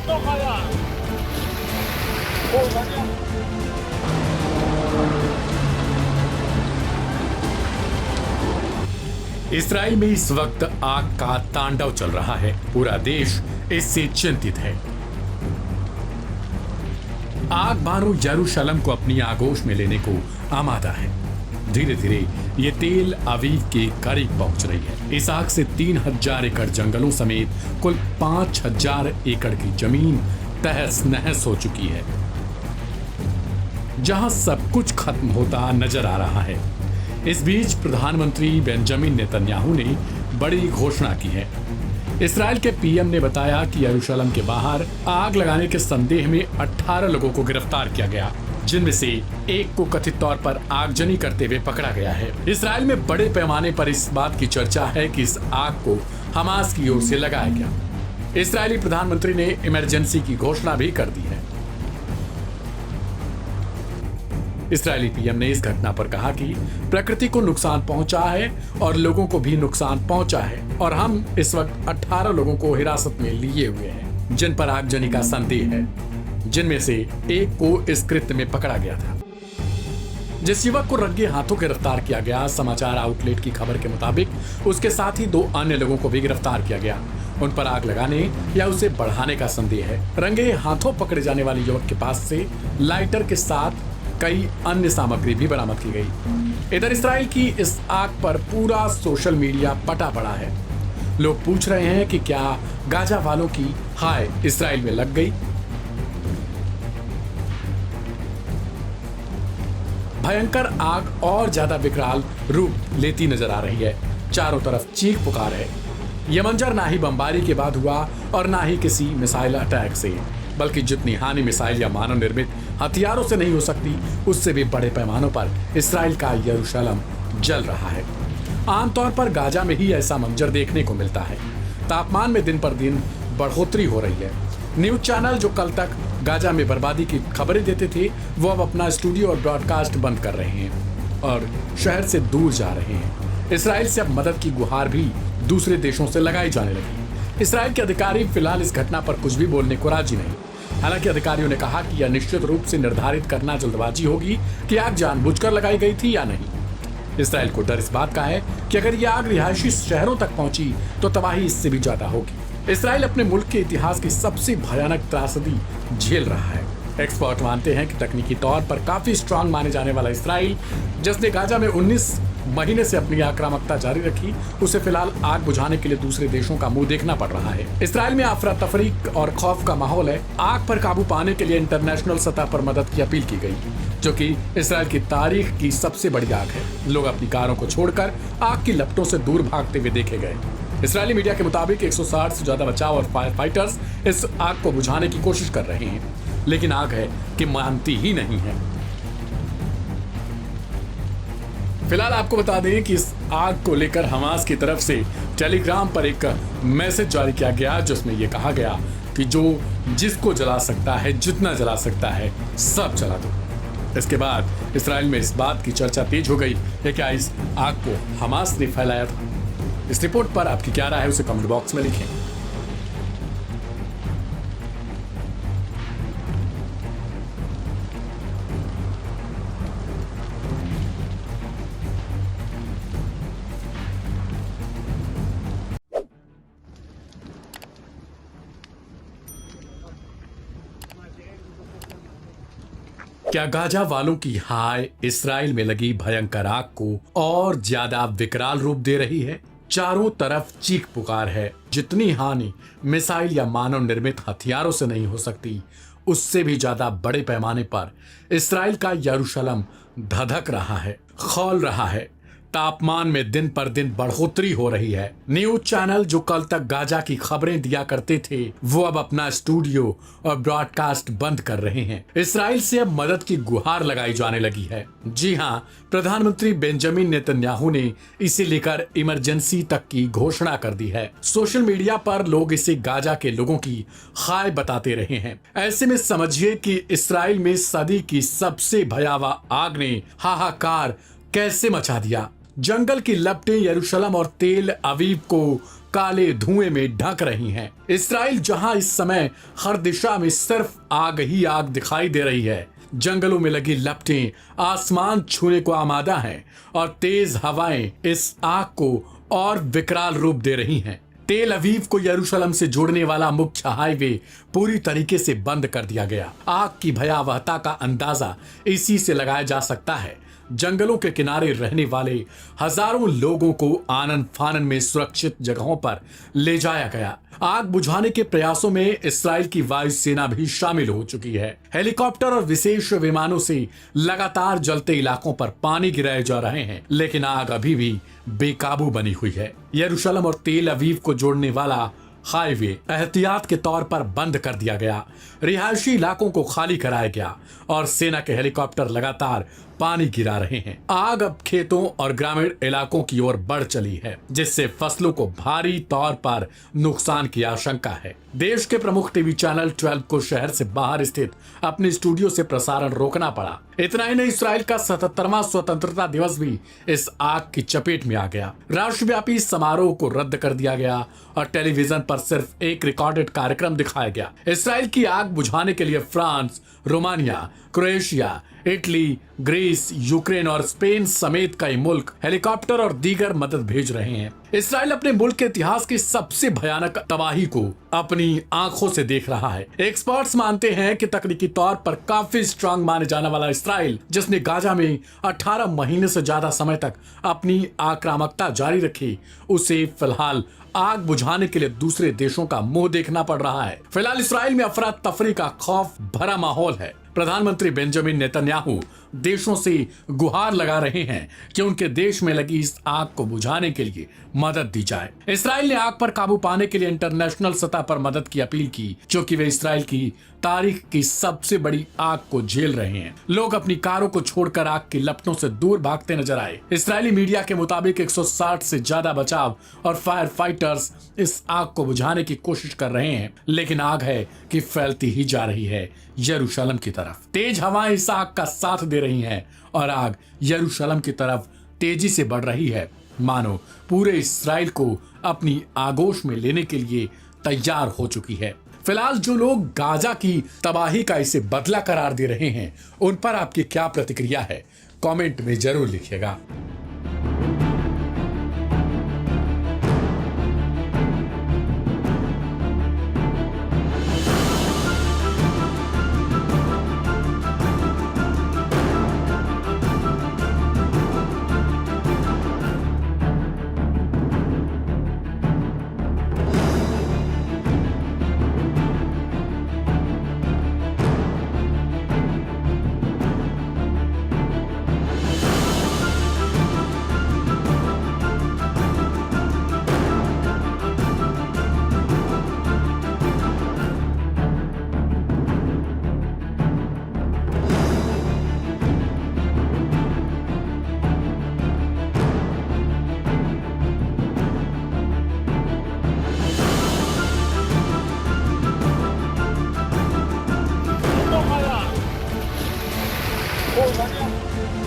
खाया। इसराइल में इस वक्त आग का तांडव चल रहा है। पूरा देश इससे चिंतित है। आग मानो यरूशलेम को अपनी आगोश में लेने को आमादा है। धीरे धीरे ये तेल अवीव के करीब पहुंच रही है। इस आग से 3000 एकड़ जंगलों समेत कुल 5000 एकड़ की जमीन तहस नहस हो चुकी है, जहां सब कुछ खत्म होता नजर आ रहा है। इस बीच प्रधानमंत्री बेंजामिन नेतन्याहू ने बड़ी घोषणा की है। इसराइल के पीएम ने बताया कि यरूशलेम के बाहर आग लगाने के संदेह में 18 लोगों को गिरफ्तार किया गया, जिनमें से एक को कथित तौर पर आगजनी करते हुए पकड़ा गया है। इसराइल में बड़े पैमाने पर इस बात की चर्चा है कि इस आग को हमास की ओर से लगाया गया। इसराइली प्रधानमंत्री ने इमरजेंसी की घोषणा भी कर दी है। इसराइली पीएम ने इस घटना पर कहा कि प्रकृति को नुकसान पहुंचा है और लोगों को भी नुकसान पहुंचा है और हम इस वक्त 18 लोगों को हिरासत में लिए हुए हैं, जिन पर आगजनी का संदेह है, जिनमें से एक को इस कृत्य में पकड़ा गया था। जिस युवक को रंगे हाथों गिरफ्तार किया गया, समाचार आउटलेट की खबर के मुताबिक उसके साथ ही 2 अन्य लोगों को भी गिरफ्तार किया गया। उन पर आग लगाने या उसे बढ़ाने का संदेह है। रंगे हाथों पकड़े जाने वाले युवक के पास से लाइटर के साथ कई अन्य सामग्री भी बरामद की गई। इधर इसराइल की इस आग पर पूरा सोशल मीडिया पटा पड़ा है। लोग पूछ रहे हैं कि क्या गाजा वालों की हाय इसराइल में लग गई। भयंकर आग और ज्यादा विकराल रूप लेती नजर आ रही है। चारों तरफ चीख पुकार है। यह मंजर ना ही बमबारी के बाद हुआ और ना ही किसी मिसाइल अटैक से, बल्कि जितनी हानि मिसाइल या मानव निर्मित हथियारों से नहीं हो सकती, उससे भी बड़े पैमानों पर इसराइल का यरूशलेम जल रहा है। आमतौर पर गाजा में ही ऐसा मंजर देखने को मिलता है। तापमान में दिन पर दिन बढ़ोतरी हो रही है। न्यूज चैनल जो कल तक गाजा में बर्बादी की खबरें देते थे, वो अब अपना स्टूडियो और ब्रॉडकास्ट बंद कर रहे हैं और शहर से दूर जा रहे हैं। इसराइल से अब मदद की गुहार भी दूसरे देशों से लगाई जाने लगी। इसराइल के अधिकारी फिलहाल इस घटना पर कुछ भी बोलने को राजी नहीं। हालांकि अधिकारियों ने कहा कि यह निश्चित रूप से निर्धारित करना जल्दबाजी होगी कि आग जानबूझकर लगाई गई थी या नहीं। इसराइल को डर इस बात का है कि अगर यह आग रिहायशी शहरों तक पहुंची तो तबाही इससे भी ज्यादा होगी। इसराइल अपने मुल्क के इतिहास की सबसे भयानक त्रासदी झेल रहा है। एक्सपर्ट मानते हैं कि तकनीकी तौर पर काफी स्ट्रांग माने जाने वाला इसराइल, जिसने गाजा में 19 महीने से अपनी आक्रामकता जारी रखी, उसे फिलहाल आग बुझाने के लिए दूसरे देशों का मुंह देखना पड़ रहा है। इसराइल में अफरा तफरी और खौफ का माहौल है। आग पर काबू पाने के लिए इंटरनेशनल सतह पर मदद की अपील की गई, जो कि इसराइल की तारीख की सबसे बड़ी आग है। लोग अपनी कारों को छोड़कर आग की लपटों से दूर भागते हुए देखे गए। इसराइली मीडिया के मुताबिक 160 से ज्यादा बचाव और फायर फाइटर्स इस आग को बुझाने की कोशिश कर रहे हैं, लेकिन आग है कि मानती ही नहीं है। फिलहाल आपको बता दें कि इस आग को लेकर हमास की तरफ से टेलीग्राम पर एक मैसेज जारी किया गया, जिसमें यह कहा गया कि जो जिसको जला सकता है, जितना जला सकता है, सब जला दो। इसके बाद इसराइल में इस बात की चर्चा तेज हो गई है क्या इस आग को हमास ने फैलाया था। इस रिपोर्ट पर आपकी क्या राय है, उसे कमेंट बॉक्स में लिखें। क्या गाजा वालों की हाय इसराइल में लगी भयंकर आग को और ज्यादा विकराल रूप दे रही है। चारों तरफ चीख पुकार है। जितनी हानि मिसाइल या मानव निर्मित हथियारों से नहीं हो सकती, उससे भी ज्यादा बड़े पैमाने पर इसराइल का यरूशलेम धधक रहा है, खौल रहा है। तापमान में दिन पर दिन बढ़ोतरी हो रही है। न्यूज चैनल जो कल तक गाजा की खबरें दिया करते थे, वो अब अपना स्टूडियो और ब्रॉडकास्ट बंद कर रहे हैं। इसराइल से अब मदद की गुहार लगाई जाने लगी है। जी हां, प्रधानमंत्री बेंजामिन नेतन्याहू ने इसे लेकर इमरजेंसी तक की घोषणा कर दी है। सोशल मीडिया पर लोग इसे गाजा के लोगों की हाय बताते रहे हैं। ऐसे में समझिए कि इसराइल में सदी की सबसे भयावह आग ने हाहाकार कैसे मचा दिया। जंगल की लपटें यरूशलेम और तेल अवीव को काले धुएं में ढक रही हैं। इस्राएल जहां इस समय हर दिशा में सिर्फ आग ही आग दिखाई दे रही है, जंगलों में लगी लपटें आसमान छूने को आमादा हैं और तेज हवाएं इस आग को और विकराल रूप दे रही हैं। तेल अवीव को यरूशलेम से जोड़ने वाला मुख्य हाईवे पूरी तरीके से बंद कर दिया गया। आग की भयावहता का अंदाजा इसी से लगाया जा सकता है। जंगलों के किनारे रहने वाले हजारों लोगों को आनन फानन में सुरक्षित जगहों पर ले जाया गया। आग बुझाने के प्रयासों में इस्राएल की वायुसेना भी शामिल हो चुकी है। हेलीकॉप्टर और विशेष विमानों से लगातार जलते इलाकों पर पानी गिराए जा रहे हैं, लेकिन आग अभी भी बेकाबू बनी हुई है। यरूशलेम और तेल अवीव को जोड़ने वाला हाईवे एहतियात के तौर पर बंद कर दिया गया। रिहायशी इलाकों को खाली कराया गया और सेना के हेलीकॉप्टर लगातार पानी गिरा रहे हैं। आग अब खेतों और ग्रामीण इलाकों की ओर बढ़ चली है, जिससे फसलों को भारी तौर पर नुकसान की आशंका है। देश के प्रमुख टीवी चैनल 12 को शहर से बाहर स्थित अपने स्टूडियो से प्रसारण रोकना पड़ा। इतना ही नहीं, इस्राएल का 77वां स्वतंत्रता दिवस भी इस आग की चपेट में आ गया। राष्ट्रव्यापी समारोह को रद्द कर दिया गया और टेलीविजन पर सिर्फ एक रिकॉर्डेड कार्यक्रम दिखाया गया। इस्राएल की आग बुझाने के लिए France, Romania, Croatia, Italy, Greece, Ukraine और स्पेन समेत कई मुल्क हेलीकॉप्टर और दीगर मदद भेज रहे हैं। इस्राएल अपने मुल्क के इतिहास की सबसे भयानक तबाही को अपनी आंखों से देख रहा है। एक्सपर्ट्स मानते हैं कि तकनीकी तौर पर काफी स्ट्रांग माने जाने वाला इस्राएल, जिसने गाजा में 18 महीने से ज्यादा समय तक अपनी आक्रामकता जारी रखी, उसे फिलहाल आग बुझाने के लिए दूसरे देशों का मुंह देखना पड़ रहा है। फिलहाल इस्राएल में अफरा तफरी का खौफ भरा माहौल है। प्रधानमंत्री बेंजामिन नेतन्याहू देशों से गुहार लगा रहे हैं कि उनके देश में लगी इस आग को बुझाने के लिए मदद दी जाए। इस्राएल ने आग पर काबू पाने के लिए इंटरनेशनल सतह पर मदद की अपील की, क्योंकि वे इस्राएल की तारीख की सबसे बड़ी आग को झेल रहे हैं। लोग अपनी कारों को छोड़कर आग की लपटों से दूर भागते नजर आए। इस्राएली मीडिया के मुताबिक 160 से ज्यादा बचाव और फायर फाइटर्स इस आग को बुझाने की कोशिश कर रहे हैं, लेकिन आग है कि फैलती ही जा रही है यरूशलेम की तरफ। तेज हवाएं इस आग का साथ दे रही हैं और आग यरूशलेम की तरफ तेजी से बढ़ रही है, मानो पूरे इस्राएल को अपनी आगोश में लेने के लिए तैयार हो चुकी है। फिलहाल जो लोग गाजा की तबाही का इसे बदला करार दे रहे हैं, उन पर आपकी क्या प्रतिक्रिया है, कमेंट में जरूर लिखिएगा।